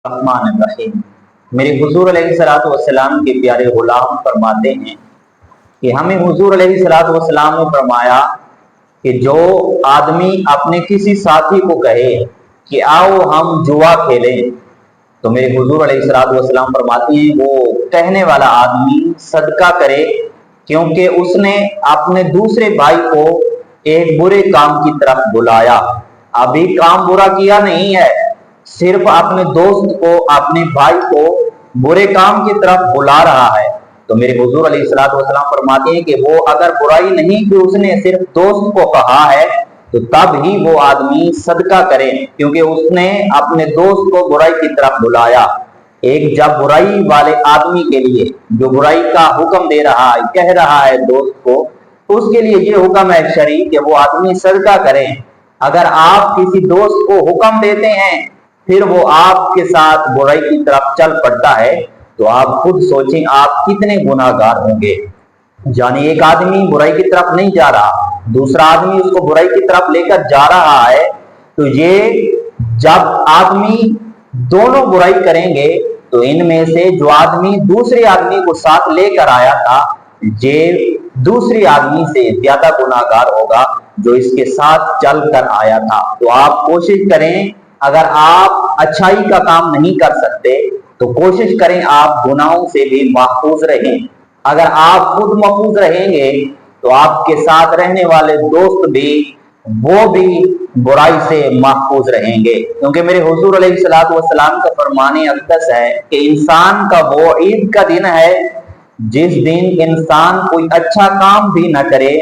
रहमान रहीम। मेरे हुजूर अलैहिस्सलातु वस्सलाम के प्यारे गुलाम फरमाते हैं कि हमें हुजूर अलैहिस्सलातु वस्सलाम ने फरमाया कि जो आदमी अपने किसी साथी को कहे कि आओ हम जुआ खेलें, तो मेरे हुजूर अलैहिस्सलातु वस्सलाम फरमाते हैं वो कहने वाला आदमी सदका करे, क्योंकि उसने अपने दूसरे भाई को एक बुरे काम की तरफ बुलाया। अभी काम बुरा किया नहीं है, सिर्फ अपने दोस्त को, अपने भाई को बुरे काम की तरफ बुला रहा है। तो मेरे हुजूर अलैहिस्सलातु वस्सलाम फरमाते हैं कि वो अगर बुराई नहीं कि उसने सिर्फ दोस्त को कहा है, तो तब ही वो आदमी सदका करे, क्योंकि उसने अपने दोस्त को बुराई की तरफ बुलाया। एक जब बुराई वाले आदमी के लिए जो बुराई का हुक्म दे रहा है, कह रहा है दोस्त को, तो उसके लिए ये हुक्म है शरई कि वो आदमी सदका करे। अगर आप किसी दोस्त को हुक्म देते हैं फिर वो आपके साथ बुराई की तरफ चल पड़ता है, तो आप खुद सोचें आप कितने गुनाहगार होंगे। यानी एक आदमी बुराई की तरफ नहीं जा रहा, दूसरा आदमी उसको बुराई की तरफ लेकर जा रहा है, तो ये जब आदमी दोनों बुराई करेंगे तो इनमें से जो आदमी दूसरे आदमी को साथ लेकर आया था, ये दूसरे आदमी से ज्यादा गुनाहगार होगा जो इसके साथ चल कर आया था। तो आप कोशिश करें, अगर आप अच्छाई का काम नहीं कर सकते तो कोशिश करें आप गुनाहों से भी महफूज रहें। अगर आप खुद महफूज रहेंगे तो आपके साथ रहने वाले दोस्त भी वो भी बुराई से महफूज रहेंगे, क्योंकि मेरे हुजूर अलैहिस्सलातु वस्सलाम का फरमाने अक़दस है कि इंसान का वो ईद का दिन है जिस दिन इंसान कोई अच्छा काम भी ना करे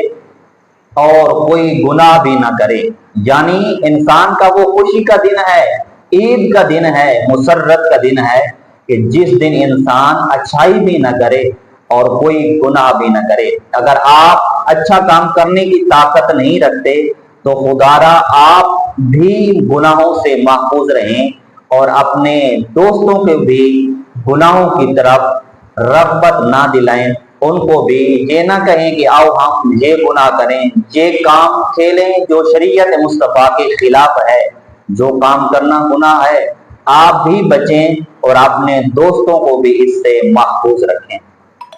और कोई गुनाह भी ना करे। यानी इंसान का वो खुशी का दिन है, ईद का दिन है, मुसर्रत का दिन है कि जिस दिन इंसान अच्छाई भी ना करे और कोई गुनाह भी ना करे। अगर आप अच्छा काम करने की ताकत नहीं रखते तो खुदारा आप भी गुनाहों से महफूज रहें और अपने दोस्तों के भी गुनाहों की तरफ रग़बत ना दिलाएं। उनको भी ये ना कहें कि आओ हम ये गुनाह करें, ये काम खेलें जो शरीयत मुस्तफ़ा के खिलाफ है, जो काम करना गुनाह है। आप भी बचें और अपने दोस्तों को भी इससे महफूज रखें।